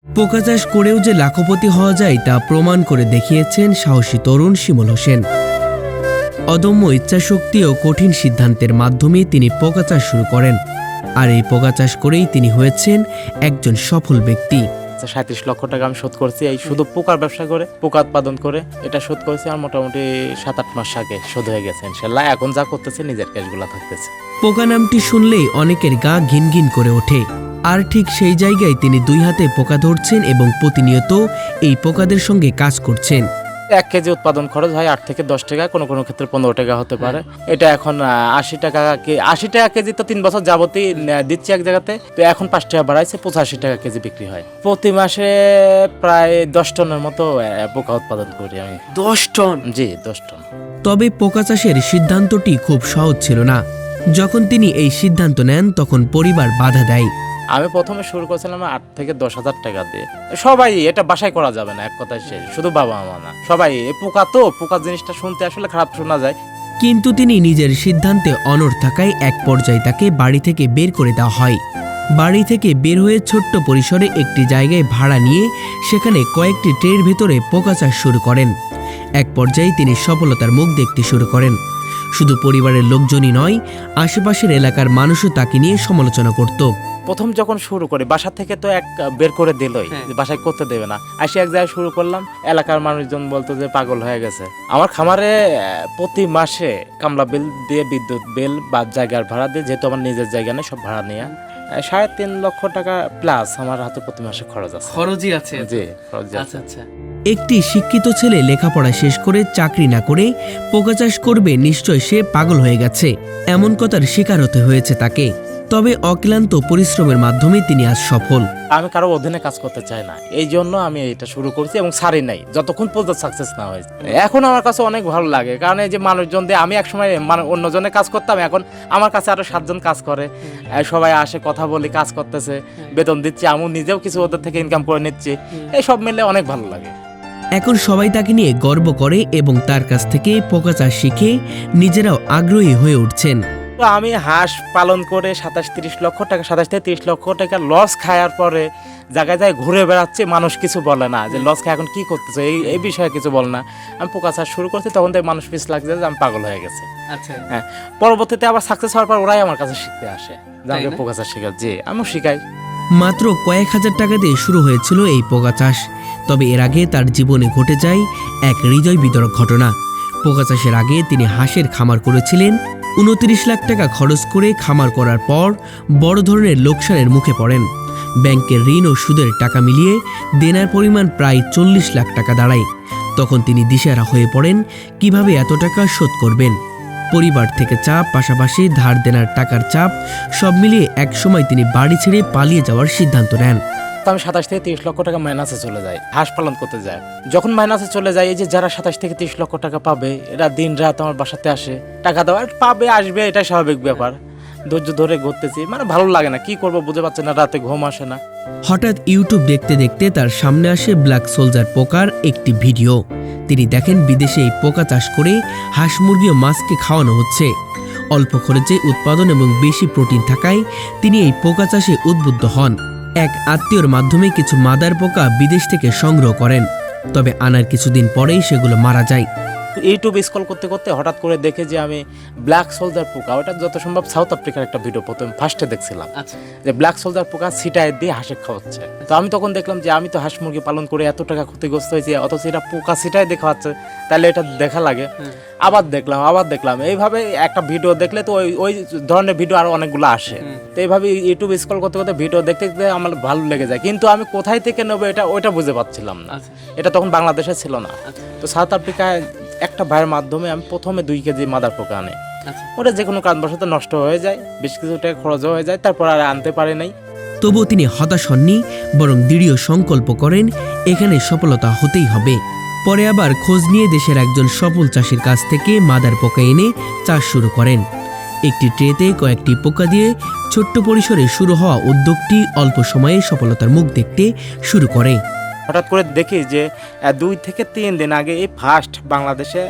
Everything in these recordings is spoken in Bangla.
পোকা চাষ করেও যে লাখপতি হওয়া যায় তা প্রমাণ করে দেখিয়েছেন সাহসী তরুণ শিমুল হোসেন। অদম্য ইচ্ছাশক্তি ও কঠিন সিদ্ধান্তের মাধ্যমে তিনি পোকা চাষ শুরু করেন, আর এই পোকা চাষ করেই তিনি হয়েছেন একজন সফল ব্যক্তি। 37 লক্ষ টাকা আমি শোধ করছি এই শুধু পোকার ব্যবসা করে, পোকা উৎপাদন করে। এটা শোধ করেছি আর মোটামুটি 7-8 মাস আগে শোধ হয়ে গেছে ইনশাল্লাহ। এখন যা করতেছে নিজের ক্যাশগুলো থাকতেছে। পোকা নামটি শুনলেই অনেকের গা ঘিনঘিন করে ওঠে, আর ঠিক সেই জায়গায় তিনি 2 হাতে পোকা ধরছেন এবং প্রতিনিয়ত এই পোকাদের সঙ্গে কাজ করছেন। 1 কেজি উৎপাদন খরচ হয় 8 থেকে 10 টাকা, কোনো কোনো ক্ষেত্রে 15 টাকা হতে পারে। এটা এখন 80 টাকা কেজি তো 3 বছর যাবতই দিচ্ছি এক জায়গাতে। তো এখন 5 টাকা বাড়াইছে, 85 টাকা কেজি বিক্রি হয়। প্রতি মাসে প্রায় 10 টনের মতো পোকা উৎপাদন করি আমি। 10 টন? জি, 10 টন। তবে পোকা চাষের সিদ্ধান্তটি খুব সহজ ছিল না। যখন তিনি এই সিদ্ধান্ত নেন তখন পরিবার বাধা দেয়। আমি প্রথমে শুরু করেছিলাম 8 থেকে 10 হাজার টাকা দিয়ে। সবাই এটা বাসায় করা যাবে না, এক কথায় শেষ। শুধু বাবা মা না, সবাই পোকা জিনিসটা শুনতে আসলে খারাপ শোনা যায়। কিন্তু তিনি নিজের সিদ্ধান্তে অনড় থাকায় এক পর্যায়ে তাকে বাড়ি থেকে বের করে দেওয়া হয়। বাড়ি থেকে বের হয়ে ছোট্ট পরিসরে একটি জায়গায় ভাড়া নিয়ে সেখানে কয়েকটি ট্রের ভেতরে পোকা চাষ শুরু করেন। এক পর্যায়ে তিনি সফলতার মুখ দেখতে শুরু করেন। শুধু পরিবারের লোকজনই নয়, আশেপাশের এলাকার মানুষও তাকে নিয়ে সমালোচনা করত। প্রথম যখন শুরু করি বাসা থেকে তো বের করে দিলই, বাসায় করতে দেবে না। আসি এক জায়গায় শুরু করলাম, এলাকার মানুষজন বলতো যে পাগল হয়ে গেছে। আমার খামারে প্রতি মাসে কামলা বিল দিয়ে, বিদ্যুৎ বিল বা জায়গার ভাড়া দিয়ে, যেহেতু আমার নিজের জায়গা নেই, সব ভাড়া নিয়ে 3.5 লক্ষ টাকা প্লাস আমার হাতে প্রতি মাসে খরচ আছে। খরচই আছে? জি, খরচ আছে। আচ্ছা। একটি শিক্ষিত ছেলে লেখাপড়া শেষ করে চাকরি না করে পোকা চাষ করবে, নিশ্চয় সে পাগল হয়ে গেছে, এমন কথার শিকার হতে হয়েছে তাকে। তবে অক্লান্ত পরিশ্রমের মাধ্যমে তিনি আজ সফল। আমি কারো অধীনে কাজ করতে চাই না, এই জন্য আমি এটা শুরু করছি এবং ছাড়ি নাই যতক্ষণ পর্যন্ত সাকসেস না হয়েছে। এখন আমার কাছে অনেক ভালো লাগে, কারণ এই যে মানুষজন দিয়ে, আমি একসময় অন্যজনের কাজ করতাম, এখন আমার কাছে আরো 7 জন কাজ করে। সবাই আসে, কথা বলি, কাজ করতেছে, বেতন দিচ্ছি, আমি নিজেও কিছু ওদের থেকে ইনকাম করে নিচ্ছি। এই সব মিলে অনেক ভালো লাগে। এখন সবাই তাকে নিয়ে গর্ব করে এবং তার কাছ থেকে পোকা চাষ শিখে নিজেরাও আগ্রহী হয়ে উঠছেন। তো আমি হাঁস পালন করে 27-30 লক্ষ টাকা, 27 থেকে 30 লক্ষ টাকা লস খাওয়ার পরে জায়গায় জায়গায় ঘুরে বেড়াচ্ছে, মানুষ কিছু বলে না যে লস খায় এখন কি করতেছে, এই বিষয়ে কিছু বলে না। আমি পোকা চাষ শুরু করছি, তখন থেকে মানুষ পিছ লাগছে যে আমি পাগল হয়ে গেছে। আচ্ছা। হ্যাঁ, পরবর্তীতে আবার সাকসেস হওয়ার পর ওরাই আমার কাছে শিখতে আসে যে আমাকে পোকা চাষ শেখায়। জি, আমিও শিখাই। মাত্র কয়েক হাজার টাকা দিয়ে শুরু হয়েছিল এই পোকা চাষ। তবে এর আগে তার জীবনে ঘটে যায় এক হৃদয় বিদারক ঘটনা। পোকা চাষের আগে তিনি হাঁসের খামার করেছিলেন। 29 লাখ টাকা খরচ করে খামার করার পর বড় ধরনের লোকসানের মুখে পড়েন। ব্যাংকের ঋণ ও সুদের টাকা মিলিয়ে দেনার পরিমাণ প্রায় 40 লাখ টাকা দাঁড়ায়। তখন তিনি দিশেহারা হয়ে পড়েন, কিভাবে এত টাকা শোধ করবেন। পরিবার থেকে চাপ, পাশাপাশি ধার দেনার টাকার চাপ, সব মিলিয়ে একসময় তিনি বাড়ি ছেড়ে পালিয়ে যাওয়ার সিদ্ধান্ত নেন। তো আমি 27 থেকে 30 লক্ষ টাকা মাইনাসে চলে যাই, হাঁস পালন করতে যাই। যখন মাইনাসে চলে যায়, এই যে যারা 27 থেকে 30 লক্ষ টাকা পাবে, এরা দিন রাত আমার বাসাতে আসে, টাকা দেওয়ার পাবে, আসবে, এটা স্বাভাবিক ব্যাপার। ধৈর্য ধরে ঘুরতেছি, মানে ভালো লাগে না, কি করবো বুঝে পাচ্ছে না, রাতে ঘুম আসে না। হঠাৎ ইউটিউব দেখতে দেখতে তার সামনে আসে ব্ল্যাক সোলজার পোকার একটি ভিডিও। তিনি দেখেন বিদেশে এই পোকা চাষ করে হাঁস, মুরগি ও মাছকে খাওয়ানো হচ্ছে। অল্প খরচে উৎপাদন এবং বেশি প্রোটিন থাকায় তিনি এই পোকা চাষে উদ্বুদ্ধ হন। এক আত্মীয়র মাধ্যমে কিছু মাদার পোকা বিদেশ থেকে সংগ্রহ করেন, তবে আনার কিছুদিন পরেই সেগুলো মারা যায়। ইউটিউব স্ক্রল করতে করতে হঠাৎ করে দেখে যে আমি ব্ল্যাক সোলজার পোকা, ওটা যত সম্ভব সাউথ আফ্রিকার একটা ভিডিও প্রথমে ফার্স্টে দেখছিলাম, যে ব্ল্যাক সোলজার পোকা ছিটায় দিয়ে হাঁসে খাওয়াচ্ছে। তো আমি তখন দেখলাম যে আমি তো হাঁস মুরগি পালন করে এত টাকা ক্ষতিগ্রস্ত হয়েছি, অথচ এটা পোকা ছিটায় দিয়ে খাওয়াচ্ছে, তাহলে এটা দেখা লাগে। আবার দেখলাম এইভাবে একটা ভিডিও দেখলে তো ওই ধরনের ভিডিও আরো অনেকগুলো আসে। তো এইভাবে ইউটিউব স্ক্রল করতে করতে ভিডিও দেখতে দেখতে আমার ভালো লেগে যায়, কিন্তু আমি কোথায় থেকে নেবো ওইটা বুঝতে পারছিলাম না। এটা তখন বাংলাদেশে ছিল না। তো সাউথ আফ্রিকায় একটা ভাইয়ের মাধ্যমে আমি প্রথমে 2 কেজি মাদার পোকা আনি। ওটা যে কোনো কারণবশত নষ্ট হয়ে যায়, বেশ কিছু টাকা খরচ হয়ে যায়, তারপর আর আনতে পারি নাই। তবুও তিনি হতাশ হননি, বরং দৃঢ় সংকল্প করেন এখানে সফলতা হতেই হবে। পরে আবার খোঁজ নিয়ে দেশের একজন সফল চাষির কাছ থেকে মাদার পোকা এনে চাষ শুরু করেন। একটি ট্রেতে কয়েকটি পোকা দিয়ে ছোট্ট পরিসরে শুরু হওয়া উদ্যোগটি অল্প সময়ে সফলতার মুখ দেখতে শুরু করে। হঠাৎ করে দেখি যে 2 থেকে 3 দিন আগে এই ফার্স্ট বাংলাদেশে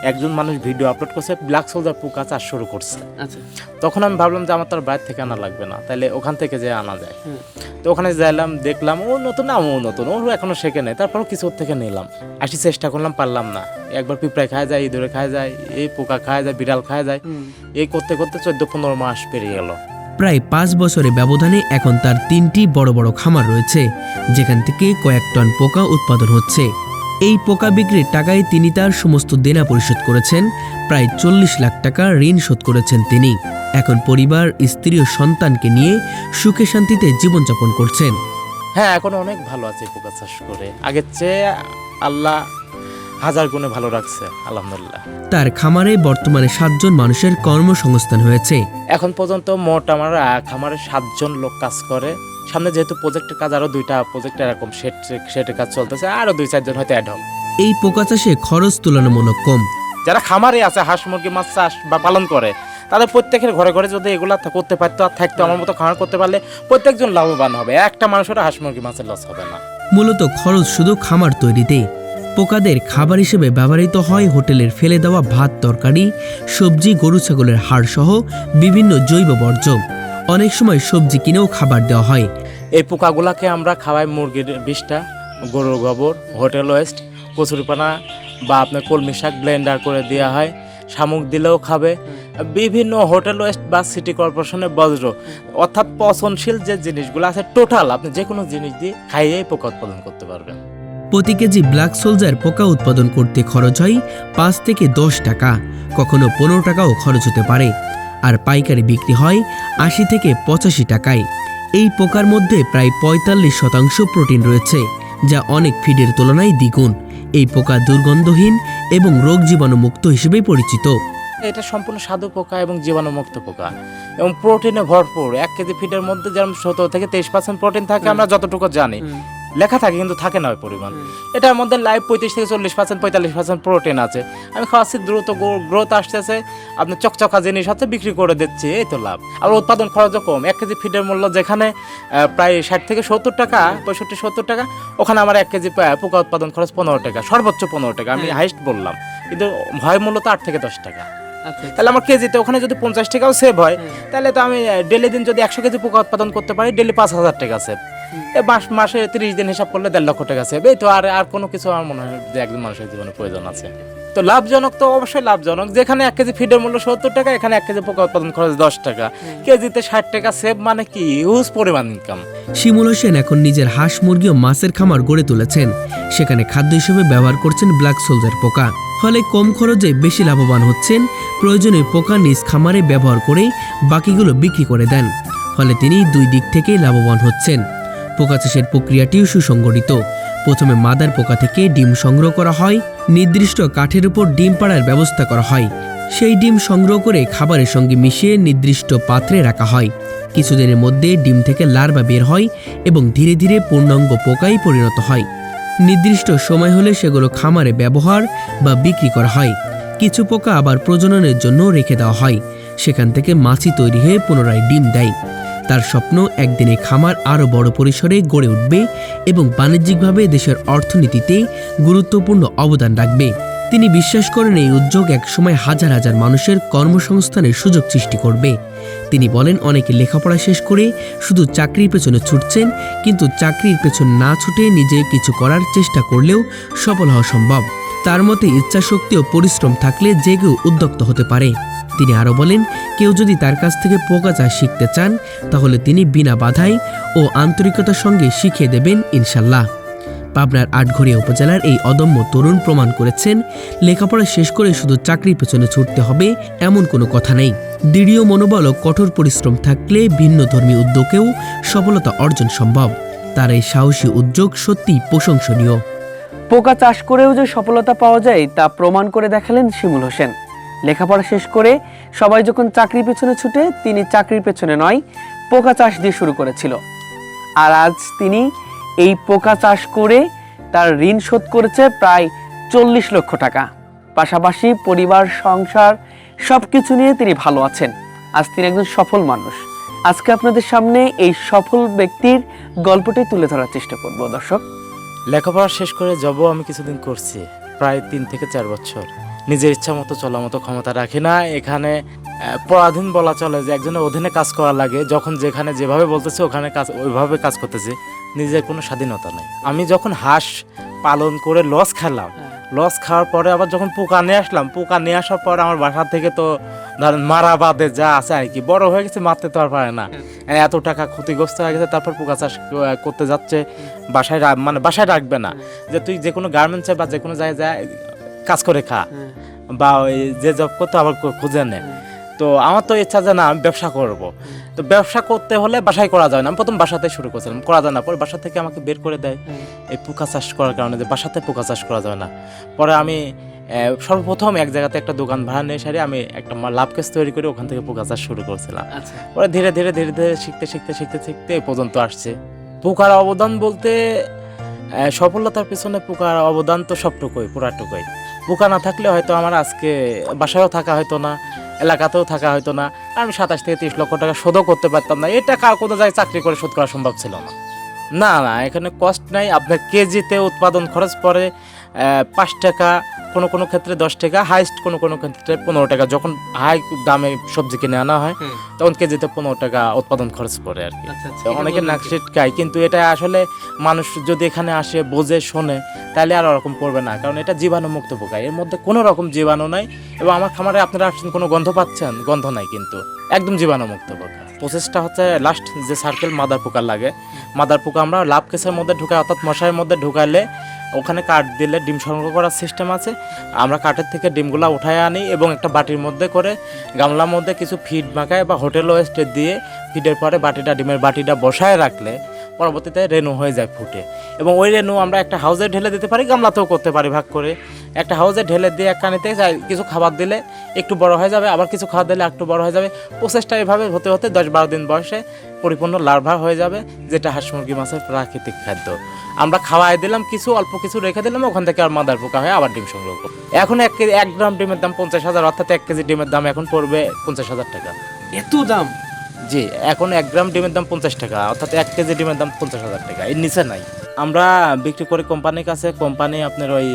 একজন মানুষ ভিডিও আপলোড করছে ব্ল্যাক সোলজার পোকা চাষ শুরু করছে। আচ্ছা, তখন আমি ভাবলাম যে আমার তো আর বাইরে থেকে আনা লাগবে না, তাহলে ওখান থেকে যে আনা যায়। তো ওখানে যাইলাম, দেখলাম ও নতুন না, ও নতুন, ও এখনো শেখে নেই, তারপরও কিছু ওর থেকে নিলাম, আসি চেষ্টা করলাম, পারলাম না। একবার পিঁপড়ায় খায় যায়, ইঁদুরে খায় যায়, এই পোকা খায় যায়, বিড়াল খায় যায়, এই করতে করতে 14-15 মাস পেরিয়ে গেল। প্রায় 5 বছরের ব্যবধানে এখন তার 3টি বড় বড় খামার রয়েছে, যেখান থেকে কয়েক টন পোকা উৎপাদন হচ্ছে। এই পোকা বিক্রির টাকায় তিনি তার সমস্ত দেনা পরিশোধ করেছেন। প্রায় 40 লাখ টাকা ঋণ শোধ করেছেন তিনি। এখন পরিবার, স্ত্রী ও সন্তানকে নিয়ে সুখে শান্তিতে জীবনযাপন করছেন। হ্যাঁ, এখন অনেক ভালো আছে পোকা চাষ করে, আগের চেয়ে আল্লাহ 1000 গুণে ভালো রাখছে, আলহামদুলিল্লাহ। তার খামারে বর্তমানে 7 জন মানুষের কর্মসংস্থান হয়েছে। এখন পর্যন্ত মোট আমার খামারে 7 জন লোক কাজ করে। সামনে যেহেতু প্রজেক্টের কাজ, আরো 2টা প্রজেক্ট এরকম সেটের কাজ চলতেছে, আরো 2-4 জন হয়তো অ্যাড হবে। এই পোকা চাষে খরচ তুলনামূলক কম। যারা খামারে আছে, হাঁস মুরগি মাছ চাষ বা পালন করে, তাদের প্রত্যেকের ঘরে ঘরে যদি এগুলা করতে পারতো আর থাকতো, আমার মতো খামার করতে পারলে প্রত্যেকজন লাভবান হবে। একটা মানুষের হাঁস মুরগি মাছের লস হবে না। মূলত খরচ শুধু খামার তৈরিতে। পোকাদের খাবার হিসেবে ব্যবহৃত হয় হোটেলের ফেলে দেওয়া ভাত, তরকারি, সবজি, গরু ছাগলের হাড় সহ বিভিন্ন জৈব বর্জ্য। অনেক সময় সবজি কিনেও খাবার দেওয়া হয়। এই পোকাগুলাকে আমরা খাওয়াই মুরগির বিষটা, গরুর গোবর, হোটেল ওয়েস্ট, কচুরিপানা বা আপনার কলমি শাক ব্লেন্ডার করে দেওয়া হয়। শামুক দিলেও খাবে। বিভিন্ন হোটেল ওয়েস্ট বা সিটি কর্পোরেশনের বজ্র, অর্থাৎ পচনশীল যে জিনিসগুলো আছে, টোটাল আপনি যে কোনো জিনিস দিয়ে খাইয়েই পোকা উৎপাদন করতে পারবেন। প্রতি কেজি ব্ল্যাক সোলজার পোকা উৎপাদন করতে খরচ হয় 5 থেকে 10 টাকা, কখনো 15 টাকাও খরচ হতে পারে। আর পাইকারি বিক্রি হয় 80 থেকে 85 টাকায়। এই পোকার মধ্যে প্রায় 45% প্রোটিন রয়েছে, যা অনেক ফিডের তুলনায় দ্বিগুণ। এই পোকা দুর্গন্ধহীন এবং রোগ জীবাণুমুক্ত হিসেবে পরিচিত। এটা সম্পূর্ণ স্বাদু পোকা এবং জীবাণুমুক্ত পোকা এবং প্রোটিনে ভরপুর। 1 কেজি ফিডের মধ্যে যেমন 17 থেকে 23% প্রোটিন থাকে, আমরা যতটুকু জানি লেখা থাকে, কিন্তু থাকে না ওই পরিমাণ। এটার মধ্যে লাইভ 35 থেকে 40%, 45% প্রোটিন আছে। আমি খাওয়াচ্ছি, দ্রুত গ্রোথ আসতেছে, আপনি চকচকা জিনিস হচ্ছে, বিক্রি করে দিচ্ছি, এই তো লাভ। আর উৎপাদন খরচও কম। 1 কেজি ফিডের মূল্য যেখানে প্রায় 60 থেকে 70 টাকা, 65-70 টাকা, ওখানে আমার 1 কেজি পোকা উৎপাদন খরচ 15 টাকা, সর্বোচ্চ 15 টাকা, আমি হাইস্ট বললাম, কিন্তু হয় মূলত 8 থেকে 10 টাকা। তাহলে আমার কেজিতে ওখানে যদি 50 টাকাও সেভ হয়, তাহলে তো আমি ডেলি দিন যদি 100 কেজি পোকা উৎপাদন করতে পারি, ডেলি 5000 টাকা সেভ। মাসে 30 দিন হিসাব করলে 1.5 লক্ষ টাকা সেভ। এই তো আর কোনো কিছু আমার মনে হয় যে একজন মানুষের জীবনে প্রয়োজন আছে। তো লাভজনক তো অবশ্যই লাভজনক। যেখানে 1 কেজি ফিডের মূল্য 70 টাকা, এখানে 1 কেজি পোকা উৎপাদন খরচ 10 টাকা, কেজিতে 60 টাকা সেভ, মানে কি হিউজ পরিমাণ ইনকাম। শিমুল হোসেন এখন নিজের হাঁস, মুরগি ও মাছের খামার গড়ে তুলেছেন। সেখানে খাদ্য হিসেবে ব্যবহার করছেন ব্ল্যাক সোলজার পোকা। ফলে কম খরচে বেশি লাভবান হচ্ছেন। প্রয়োজনে পোকা নিজ খামারে ব্যবহার করে বাকিগুলো বিক্রি করে দেন। ফলে তিনি 2 দিক থেকেই লাভবান হচ্ছেন। পোকা চাষের প্রক্রিয়াটিও সুসংগঠিত। প্রথমে মাদার পোকা থেকে ডিম সংগ্রহ করা হয়। নির্দিষ্ট কাঠের উপর ডিম পাড়ার ব্যবস্থা করা হয়। সেই ডিম সংগ্রহ করে খাবারের সঙ্গে মিশিয়ে নির্দিষ্ট পাত্রে রাখা হয়। কিছুদিনের মধ্যে ডিম থেকে লার্ভা বের হয় এবং ধীরে ধীরে পূর্ণাঙ্গ পোকায় পরিণত হয়। নির্দিষ্ট সময় হলে সেগুলো খামারে ব্যবহার বা বিক্রি করা হয়। কিছু পোকা আবার প্রজননের জন্য রেখে দেওয়া হয়। সেখান থেকে মাছি তৈরি হয়ে পুনরায় ডিম দেয়। তার স্বপ্ন একদিনে খামার আরও বড় পরিসরে গড়ে উঠবে এবং বাণিজ্যিকভাবে দেশের অর্থনীতিতে গুরুত্বপূর্ণ অবদান রাখবে। তিনি বিশ্বাস করেন এই উদ্যোগ একসময় হাজার হাজার মানুষের কর্মসংস্থানের সুযোগ সৃষ্টি করবে। তিনি বলেন, অনেকে লেখাপড়া শেষ করে শুধু চাকরির পেছনে ছুটছেন, কিন্তু চাকরির পেছন না ছুটে নিজে কিছু করার চেষ্টা করলেও সফল হওয়া সম্ভব। তার মতে ইচ্ছাশক্তি ও পরিশ্রম থাকলে যে কেউ উদ্যোক্ত হতে পারে। তিনি আরও বলেন, কেউ যদি তার কাছ থেকে পোকা চাষ শিখতে চান, তাহলে তিনি বিনা বাধাই ও আন্তরিকতার সঙ্গে শিখিয়ে দেবেন ইনশাল্লাহ। পাবনার আটঘরিয়া উপজেলার এই অদম্য তরুণ প্রমাণ করেছেন, লেখাপড়া শেষ করে শুধু চাকরির পেছনে ছুটতে হবে এমন কোনো কথা নেই। দৃঢ় মনোবল ও কঠোর পরিশ্রম থাকলে ভিন্ন ধর্মী উদ্যোগেও সফলতা অর্জন সম্ভব। তার এই সাহসী উদ্যোগ সত্যিই প্রশংসনীয়। পোকা চাষ করেও যে সফলতা পাওয়া যায় তা প্রমাণ করে দেখালেন শিমুল হোসেন। লেখাপড়া শেষ করে সবাই যখন চাকরির পেছনে ছুটে, তিনি চাকরির পেছনে নয়, পোকা চাষ দিয়ে শুরু করেছিল। আর আজ তিনি এই পোকা চাষ করে তার ঋণ শোধ করেছে প্রায় 40 লক্ষ টাকা। পাশাপাশি পরিবার, সংসার সবকিছু নিয়ে তিনি ভালো আছেন। আজ তিনি একজন সফল মানুষ। আজকে আপনাদের সামনে এই সফল ব্যক্তির গল্পটাই তুলে ধরার চেষ্টা করব। দর্শক, লেখাপড়া শেষ করে জবও আমি কিছুদিন করছি, প্রায় 3 থেকে 4 বছর। নিজের ইচ্ছা মতো চলার মতো ক্ষমতা রাখি না। এখানে পরাধীন বলা চলে, যে একজনের অধীনে কাজ করা লাগে, যখন যেখানে যেভাবে বলতেছে ওখানে কাজ ওইভাবে কাজ করতেছে, নিজের কোনো স্বাধীনতা নেই। আমি যখন হাঁস পালন করে লস খেলাম, লস খাওয়ার পরে আবার যখন পোকা নিয়ে আসলাম, পোকা নিয়ে আসার পরে আমার বাসা থেকে তো ধরেন মারা বাদে যা আছে আর কি, বড় হয়ে গেছে, মারতে তো আর পারে না, এত টাকা ক্ষতিগ্রস্ত হয়ে গেছে। তারপর পোকা চাষ করতে যাচ্ছে, বাসায় মানে বাসায় রাখবে না, যে তুই যে কোনো গার্মেন্টসে বা যে কোনো জায়গায় যায় কাজ করে খা, বা ওই যে জব করতে আবার খুঁজে নে। তো আমার তো ইচ্ছা যে না আমি ব্যবসা করব। তো ব্যবসা করতে হলে বাসায় করা যায় না। আমি প্রথম বাসাতে শুরু করছিলাম, করা যায় না। পরে বাসা থেকে আমাকে বের করে দেয় এই পোকা চাষ করার কারণে, যে বাসাতে পোকা চাষ করা যায় না। পরে আমি সর্বপ্রথম এক জায়গাতে একটা দোকান ভাড়া নিয়ে সারি আমি একটা লাভ কেস তৈরি করে ওখান থেকে পোকা চাষ শুরু করছিলাম। পরে ধীরে ধীরে ধীরে ধীরে শিখতে শিখতে শিখতে শিখতে এই পর্যন্ত আসছে। পোকার অবদান বলতে সফলতার পেছনে পোকার অবদান তো সবটুকুই, পুরাটুকুই। পোকা না থাকলে হয়তো আমার আজকে বাসায়ও থাকা হয়তো না, এলাকাতেও থাকা হয়তো না, আমি 27 থেকে 30 লক্ষ টাকা শোধও করতে পারতাম না। এই টাকা কোনো জায়গায় চাকরি করে শোধ করা সম্ভব ছিল না। না না, এখানে কষ্ট নাই। আপনার কেজিতে উৎপাদন খরচ পড়ে 5 টাকা, কোনো কোনো ক্ষেত্রে 10 টাকা, হাইস্ট কোনো কোনো ক্ষেত্রে 15 টাকা। যখন হাই দামে সবজি কিনে আনা হয় তখন কেজিতে 15 টাকা উৎপাদন খরচ পড়ে আর কি। অনেকে নাকশিট খায়, কিন্তু এটা আসলে মানুষ যদি এখানে আসে বোঝে শোনে তাহলে আর ওরকম করবে না, কারণ এটা জীবাণুমুক্ত পোকা, এর মধ্যে কোনো রকম জীবাণু নাই। এবং আমার খামারে আপনারা আসছেন কোনো গন্ধ পাচ্ছেন? গন্ধ নাই, কিন্তু একদম জীবাণুমুক্ত পোকা। প্রসেসটা হচ্ছে লাস্ট যে সার্কেল মাদার পোকা লাগে, মাদার পোকা আমরা লাভ কেসের মধ্যে ঢুকাই, অর্থাৎ মশাইয়ের মধ্যে ঢুকাইলে ওখানে কাঠ দিলে ডিম সংগ্রহ করার সিস্টেম আছে। আমরা কাঠের থেকে ডিমগুলো উঠায় আনি এবং একটা বাটির মধ্যে করে গামলার মধ্যে কিছু ফিড মাখায় বা হোটেল ওয়েস্টে দিয়ে ফিডের পরে ডিমের বাটিটা বসায় রাখলে পরবর্তীতে রেনু হয়ে যায় ফুটে। এবং ওই রেনু আমরা একটা হাউজে ঢেলে দিতে পারি, গামলাতেও করতে পারি ভাগ করে। একটা হাউজে ঢেলে দিয়ে এক কানিতে কিছু খাবার দিলে একটু বড় হয়ে যাবে, আবার কিছু খাবার দিলে একটু বড় হয়ে যাবে। প্রসেসটা এভাবে হতে হতে 10-12 দিন বয়সে পরিপূর্ণ লার্ভা হয়ে যাবে, যেটা হাঁস মুরগি মাছের প্রাকৃতিক খাদ্য। আমরা খাওয়াই দিলাম, কিছু অল্প কিছু রেখে দিলাম, ওখান থেকে আর মাদার পোকা হয়ে আবার ডিম সংগ্রহ করবো। এখন 1 গ্রাম ডিমের দাম 50,000, অর্থাৎ 1 কেজি ডিমের দাম এখন পড়বে 50,000 টাকা। এত দাম? জি, এখন 1 গ্রাম ডিমের দাম 50 টাকা, অর্থাৎ 1 কেজি ডিমের দাম 50,000 টাকা, এর নিচে নাই। আমরা বিক্রি করি কোম্পানির কাছে, কোম্পানি আপনার ওই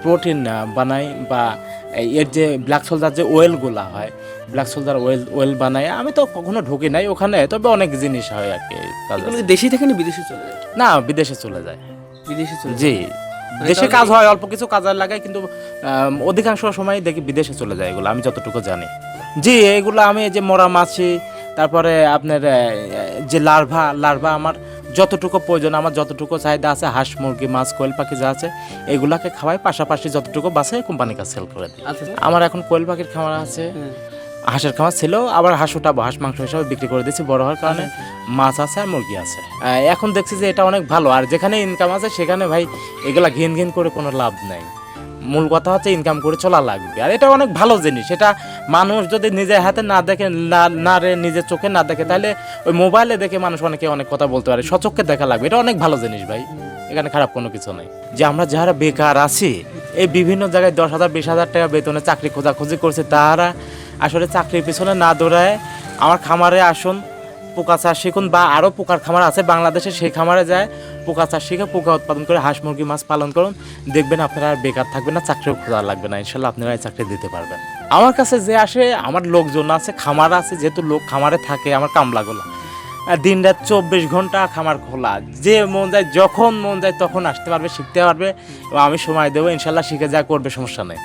প্রোটিন বানাই, বা এর যে ব্ল্যাক সোলজার যে ওয়েলগুলা হয়, ব্ল্যাক সোলজার ওয়েল বানায়। আমি তো কখনো ঢুকি নাই ওখানে, তবে অনেক জিনিস হয় আর কি। দেশে থেকে না বিদেশে চলে যায়? না, বিদেশে চলে যায়। বিদেশে চলে? জি, দেশে কাজ হয়, অল্প কিছু কাজে লাগায়, কিন্তু অধিকাংশ সময় দেখি বিদেশে চলে যায় এগুলো, আমি যতটুকু জানি। জি, এগুলো আমি যে মরা মাছি, তারপরে আপনার যে লার্ভা আমার যতটুকু প্রয়োজন, আমার যতটুকু চাহিদা আছে, হাঁস মুরগি মাছ কোয়েল পাখি যা আছে এগুলাকে খাওয়াই, পাশাপাশি যতটুকু বাঁচে কোম্পানির কাছে সেল করে দিই। আমার এখন কোয়েল পাখির খামার আছে, হাঁসের খামার ছিল, আবার হাঁস মাংস হিসাবে বিক্রি করে দিয়েছি বড় হওয়ার কারণে। মাছ আছে আর মুরগি আছে। এখন দেখছি যে এটা অনেক ভালো, আর যেখানে ইনকাম আছে সেখানে ভাই এগুলা ঘিন করে কোনো লাভ নাই। মূল কথা হচ্ছে ইনকাম করে চলা লাগবে, আর এটা অনেক ভালো জিনিস। এটা মানুষ যদি নিজের হাতে না দেখে, নিজের চোখে না দেখে, তাহলে ওই মোবাইলে দেখে মানুষ অনেকে অনেক কথা বলতে পারে, সচক্ষে দেখা লাগবে। এটা অনেক ভালো জিনিস ভাই, এখানে খারাপ কোনো কিছু নেই। যে আমরা যারা বেকার আছি, এই বিভিন্ন জায়গায় 10,000 20,000 টাকা বেতনে চাকরি খোঁজাখুঁজি করছে, তারা আসলে চাকরির পিছনে না দৌড়ায় আমার খামারে আসুন, পোকা চাষ শিখুন, বা আরও পোকার খামার আছে বাংলাদেশে, সেই খামারে যায় পোকা চাষ শিখে পোকা উৎপাদন করে হাঁস মুরগি মাছ পালন করুন। দেখবেন আপনারা আর বেকার থাকবেন না, চাকরিও খোঁজা লাগবে না, ইনশাল্লাহ আপনারা এই চাকরি দিতে পারবেন। আমার কাছে যে আসে, আমার লোকজন আছে, খামার আছে, যেহেতু লোক খামারে থাকে, আমার কামলাগুলো দিন রাত 24 ঘন্টা খামার খোলা, যে মন যায় যখন মন যায় তখন আসতে পারবে, শিখতে পারবে, এবং আমি সময় দেবো, ইনশাল্লাহ শিখে যা করবে, সমস্যা নেই।